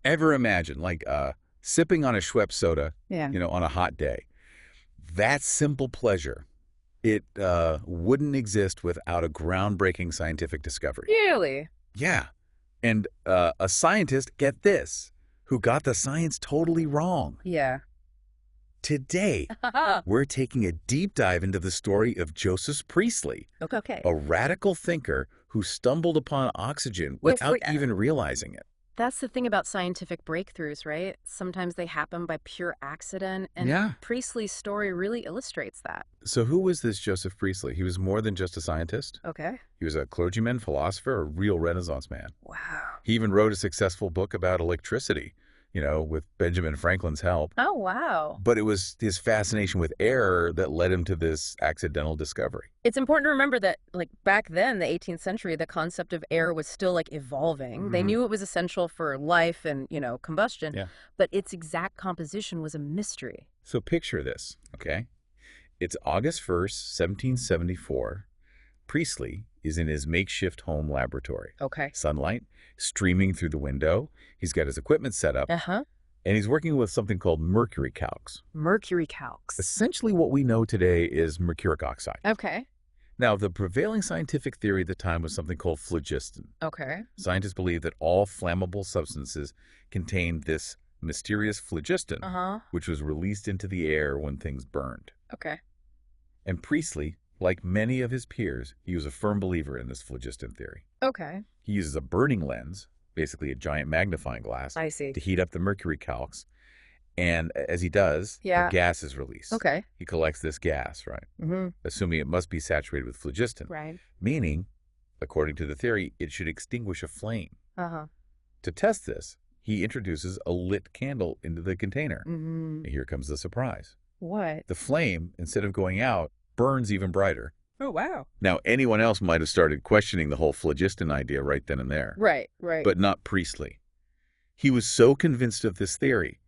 Ever imagine, like, sipping on a Schweppes soda, Yeah. on a hot day? That simple pleasure, it wouldn't exist without a groundbreaking scientific discovery. Really? Yeah. And a scientist, get this, who got the science totally wrong. Yeah. Today, we're taking a deep dive into the story of Joseph Priestley, Okay. a radical thinker who stumbled upon oxygen without even realizing it. That's the thing about scientific breakthroughs, right? Sometimes they happen by pure accident, and Yeah. Priestley's story really illustrates that. So who was this Joseph Priestley? He was more than just a scientist. Okay. He was a clergyman, philosopher, a real Renaissance man. Wow. He even wrote a successful book about electricity, with Benjamin Franklin's help. Oh, wow. But it was his fascination with air that led him to this accidental discovery. It's important to remember that, like, back then, the 18th century, the concept of air was still, like, evolving. They knew it was essential for life and, combustion, Yeah. but its exact composition was a mystery. So picture this, okay? It's August 1st, 1774. Priestley is in his makeshift home laboratory. Okay. Sunlight streaming through the window. He's got his equipment set up, Uh-huh. and he's working with something called mercury calx. Mercury calx. Essentially what we know today is mercuric oxide. Okay. Now, the prevailing scientific theory at the time was something called phlogiston. Okay. Scientists believed that all flammable substances contained this mysterious phlogiston, Uh-huh. which was released into the air when things burned. Okay. And Priestley, like many of his peers, he was a firm believer in this phlogiston theory. Okay. He uses a burning lens, basically a giant magnifying glass, I see. to heat up the mercury calx. And as he does, Yeah. a gas is released. Okay. He collects this gas, right? Mm-hmm. Assuming it must be saturated with phlogiston. Right. Meaning, according to the theory, it should extinguish a flame. Uh-huh. To test this, he introduces a lit candle into the container. Mm-hmm. And here comes the surprise. What? The flame, instead of going out, burns even brighter. Oh, wow. Now, anyone else might have started questioning the whole phlogiston idea right then and there. Right. But not Priestley. He was so convinced of this theory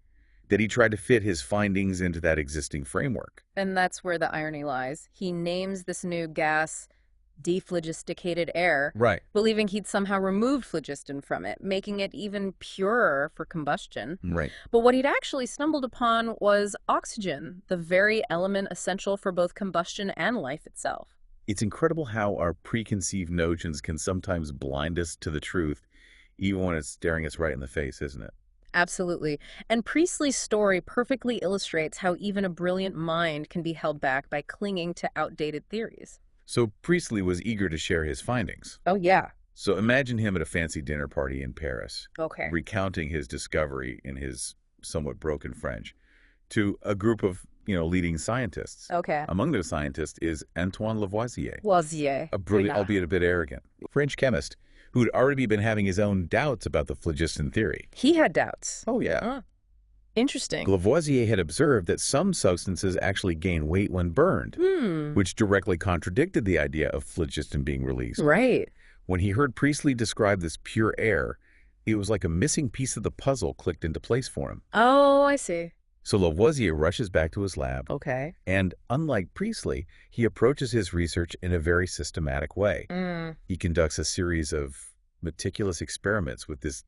that he tried to fit his findings into that existing framework. And that's where the irony lies. He names this new gas dephlogisticated air, Right. believing he'd somehow removed phlogiston from it, making it even purer for combustion. Right. But what he'd actually stumbled upon was oxygen, the very element essential for both combustion and life itself. It's incredible how our preconceived notions can sometimes blind us to the truth, even when it's staring us right in the face, isn't it? Absolutely. And Priestley's story perfectly illustrates how even a brilliant mind can be held back by clinging to outdated theories. So Priestley was eager to share his findings. Oh, yeah. So imagine him at a fancy dinner party in Paris, Okay. recounting his discovery in his somewhat broken French to a group of, leading scientists. Okay. Among those scientists is Antoine Lavoisier, Lavoisier. a brilliant, albeit a bit arrogant, French chemist who'd already been having his own doubts about the phlogiston theory. He had doubts. Oh, yeah. Interesting. Lavoisier had observed that some substances actually gain weight when burned, which directly contradicted the idea of phlogiston being released. Right. When he heard Priestley describe this pure air, it was like a missing piece of the puzzle clicked into place for him. Oh, I see. So Lavoisier rushes back to his lab, Okay. and unlike Priestley, he approaches his research in a very systematic way. He conducts a series of meticulous experiments with this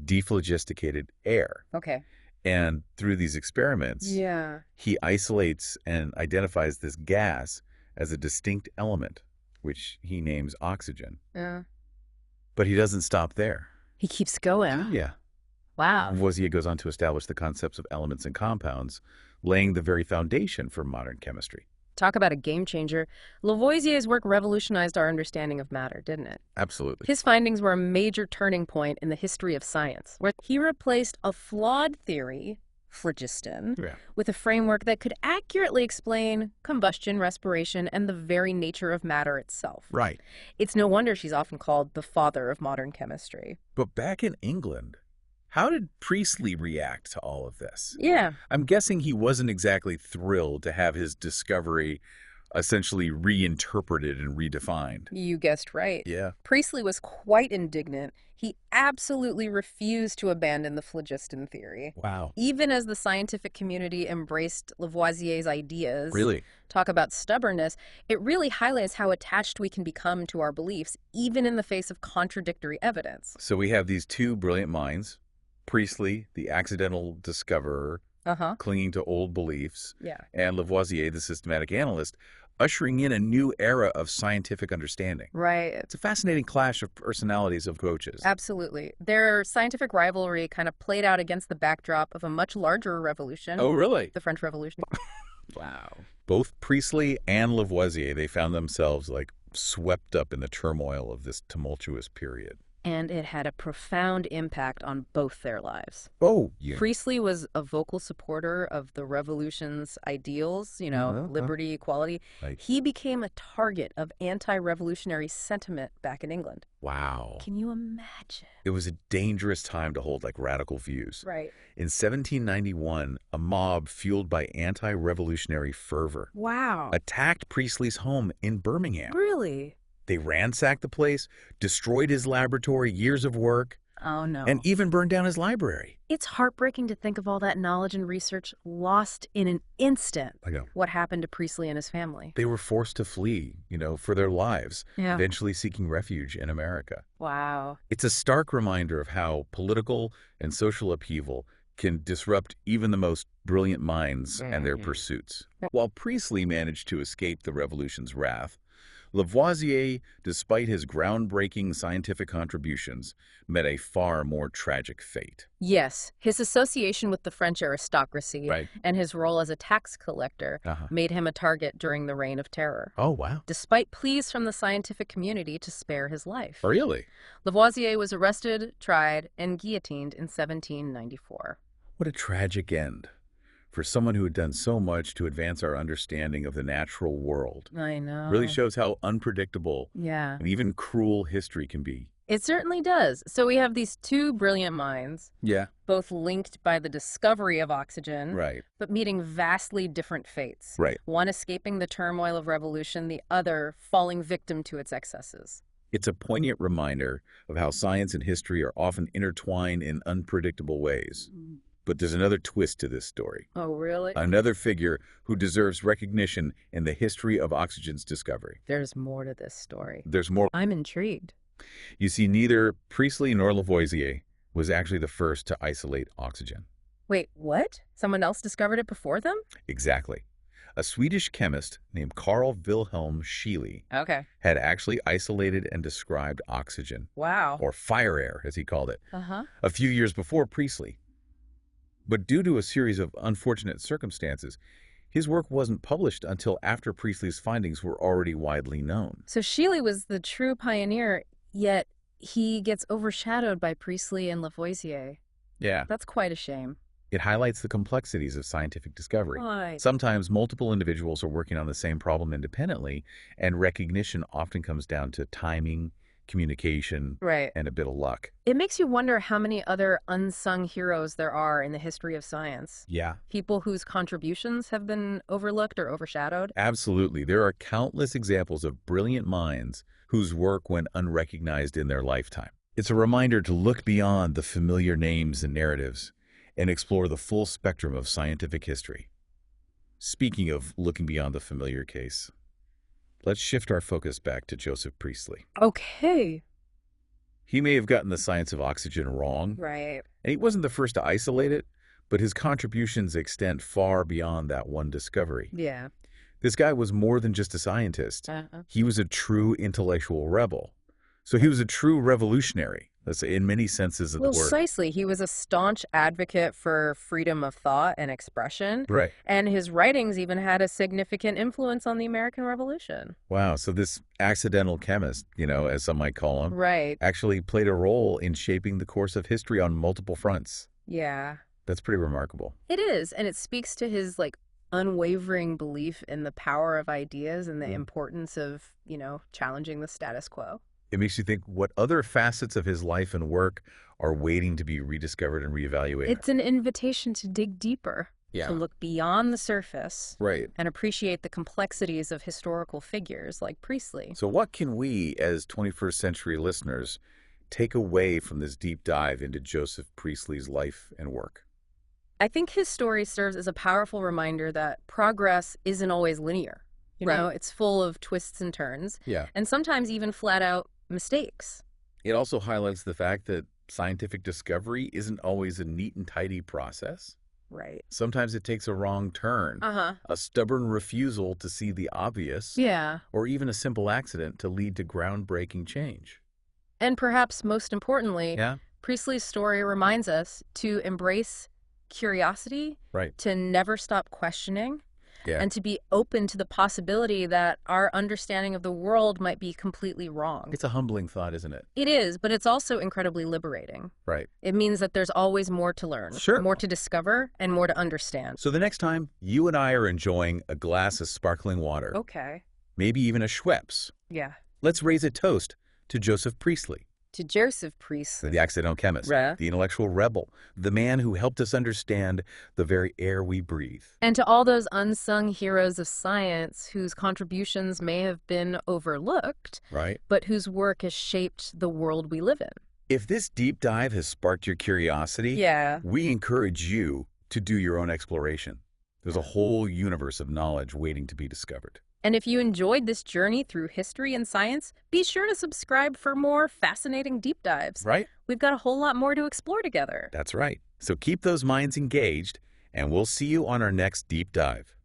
dephlogisticated air. Okay. And through these experiments, Yeah. he isolates and identifies this gas as a distinct element, which he names oxygen. Yeah. But he doesn't stop there. He keeps going. Yeah. Wow. Lavoisier goes on to establish the concepts of elements and compounds, laying the very foundation for modern chemistry. Talk about a game changer. Lavoisier's work revolutionized our understanding of matter, didn't it? Absolutely. His findings were a major turning point in the history of science, where he replaced a flawed theory, phlogiston, Yeah. with a framework that could accurately explain combustion, respiration, and the very nature of matter itself. Right. It's no wonder she's often called the father of modern chemistry. But back in England, how did Priestley react to all of this? Yeah. I'm guessing he wasn't exactly thrilled to have his discovery essentially reinterpreted and redefined. You guessed right. Yeah. Priestley was quite indignant. He absolutely refused to abandon the phlogiston theory. Wow. Even as the scientific community embraced Lavoisier's ideas, Really? talk about stubbornness, it really highlights how attached we can become to our beliefs, even in the face of contradictory evidence. So we have these two brilliant minds, Priestley, the accidental discoverer, Uh-huh. clinging to old beliefs, Yeah. and Lavoisier, the systematic analyst, ushering in a new era of scientific understanding. Right. It's a fascinating clash of personalities of coaches. Absolutely. Their scientific rivalry kind of played out against the backdrop of a much larger revolution, Oh, really? the French Revolution. Wow. Both Priestley and Lavoisier, they found themselves like swept up in the turmoil of this tumultuous period. And it had a profound impact on both their lives. Oh, yeah. Priestley was a vocal supporter of the revolution's ideals, liberty, equality. Right. He became a target of anti-revolutionary sentiment back in England. Wow. Can you imagine? It was a dangerous time to hold like radical views. Right. In 1791, a mob fueled by anti-revolutionary fervor Wow. attacked Priestley's home in Birmingham. Really? They ransacked the place, destroyed his laboratory, years of work, Oh, no. and even burned down his library. It's heartbreaking to think of all that knowledge and research lost in an instant. I know. What happened to Priestley and his family? They were forced to flee, for their lives, Yeah. eventually seeking refuge in America. Wow. It's a stark reminder of how political and social upheaval can disrupt even the most brilliant minds and their pursuits. While Priestley managed to escape the revolution's wrath, Lavoisier, despite his groundbreaking scientific contributions, met a far more tragic fate. Yes, his association with the French aristocracy Right. and his role as a tax collector Uh-huh. made him a target during the Reign of Terror, Oh, wow. despite pleas from the scientific community to spare his life. Really? Lavoisier was arrested, tried, and guillotined in 1794. What a tragic end for someone who had done so much to advance our understanding of the natural world. I know. Really shows how unpredictable Yeah. and even cruel history can be. It certainly does. So we have these two brilliant minds, Yeah. both linked by the discovery of oxygen, Right. but meeting vastly different fates. Right. One escaping the turmoil of revolution, the other falling victim to its excesses. It's a poignant reminder of how science and history are often intertwined in unpredictable ways. But there's another twist to this story. Oh, really? Another figure who deserves recognition in the history of oxygen's discovery. There's more to this story. There's more. I'm intrigued. You see, neither Priestley nor Lavoisier was actually the first to isolate oxygen. Wait, what? Someone else discovered it before them? Exactly. A Swedish chemist named Carl Wilhelm Scheele Okay. had actually isolated and described oxygen, Wow. or fire air, as he called it, Uh-huh. a few years before Priestley. But due to a series of unfortunate circumstances, his work wasn't published until after Priestley's findings were already widely known. So Scheele was the true pioneer, yet he gets overshadowed by Priestley and Lavoisier. Yeah. That's quite a shame. It highlights the complexities of scientific discovery. Right. Sometimes multiple individuals are working on the same problem independently, and recognition often comes down to timing, communication, Right. and a bit of luck. It makes you wonder how many other unsung heroes there are in the history of science. Yeah. People whose contributions have been overlooked or overshadowed. Absolutely. There are countless examples of brilliant minds whose work went unrecognized in their lifetime. It's a reminder to look beyond the familiar names and narratives and explore the full spectrum of scientific history. Speaking of looking beyond the familiar case, let's shift our focus back to Joseph Priestley. Okay. He may have gotten the science of oxygen wrong, Right. and he wasn't the first to isolate it, but his contributions extend far beyond that one discovery. Yeah. This guy was more than just a scientist. Uh-huh. He was a true intellectual rebel. So he was a true revolutionary, let's say, in many senses of the word. Precisely. He was a staunch advocate for freedom of thought and expression, Right. and his writings even had a significant influence on the American Revolution. Wow. So this accidental chemist, as some might call him, Right. actually played a role in shaping the course of history on multiple fronts. Yeah. That's pretty remarkable. It is, and it speaks to his unwavering belief in the power of ideas and the importance of, challenging the status quo. It makes you think what other facets of his life and work are waiting to be rediscovered and reevaluated. It's an invitation to dig deeper, Yeah. to look beyond the surface Right. and appreciate the complexities of historical figures like Priestley. So what can we, as 21st century listeners, take away from this deep dive into Joseph Priestley's life and work? I think his story serves as a powerful reminder that progress isn't always linear. It's full of twists and turns, Yeah. and sometimes even flat out mistakes. It also highlights the fact that Scientific discovery isn't always a neat and tidy process. Right. Sometimes it takes a wrong turn, Uh-huh. a stubborn refusal to see the obvious, Yeah. or even a simple accident to lead to groundbreaking change. And perhaps most importantly, Yeah? Priestley's story reminds us to embrace curiosity, Right. to never stop questioning, Yeah. and to be open to the possibility that our understanding of the world might be completely wrong. It's a humbling thought, isn't it? It is, but it's also incredibly liberating. Right. It means that there's always more to learn, Sure. more to discover, and more to understand. So the next time you and I are enjoying a glass of sparkling water, Okay. maybe even a Schweppes, Yeah. let's raise a toast to Joseph Priestley, To Joseph Priestley. the accidental chemist, Right. the intellectual rebel, the man who helped us understand the very air we breathe. And to all those unsung heroes of science whose contributions may have been overlooked, Right? but whose work has shaped the world we live in. If this deep dive has sparked your curiosity, Yeah. we encourage you to do your own exploration. There's a whole universe of knowledge waiting to be discovered. And if you enjoyed this journey through history and science, be sure to subscribe for more fascinating deep dives. Right? We've got a whole lot more to explore together. That's right. So keep those minds engaged, and we'll see you on our next deep dive.